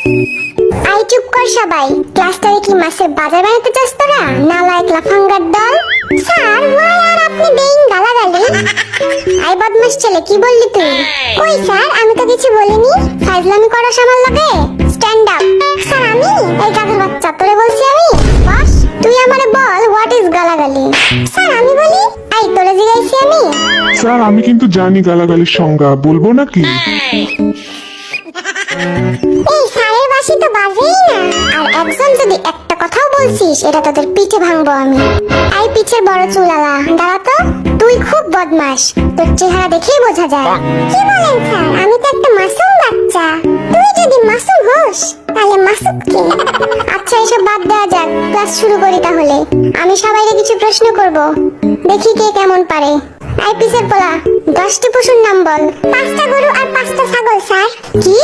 I চুপ কর সবাই। ক্লাসটারে কি মাছের বাজার বানাতে চাস তোরা? নালায়েক লাফাঙ্গার দল। স্যার ওয়াই আর আপনি দেইন গালাগালি? আই বদমাশ ছেলে, কি বললি তুই? কই স্যার, আমি তো কিছু বলিনি। ফাজলামি করো আমার লগে? Stand up. স্যার আমি? এই গাধের বাচ্চা, তোরে বলছি আমি? বস, তুই আমারে বল হোয়াট ইজ গালাগালি? স্যার আমি বলি? আই তোরে জিগাইছি আমি? স্যার আমি কিন্তু জানি গালাগালির সংজ্ঞা, বলবো নাকি? এই স্যারের বাসি তো বাজেই না। আর একজন যদি একটা কথাও বলছিস, এটা তোদের পিঠে ভাঙবো আমি। এই পিঠের বড় চুলালা, দাঁড়া তো। তুই খুব বদমাশ, তোর চেহারা দেখেই বোঝা যায়। কি বলেন স্যার? আমি তো একটা মাসুম বাচ্চা। তুই যদি মাসুম হোস তাহলে মাসুম কে? আচ্ছা এসব বাদ দেওয়া যাক, ক্লাস শুরু করি তাহলে। আমি সবাইকে কিছু প্রশ্ন করব, দেখি কে কেমন পারে। এই পিছের পোলা, 10টি পশুর নাম বল। 5টা গরু আর 5টা ছাগল স্যার। কি?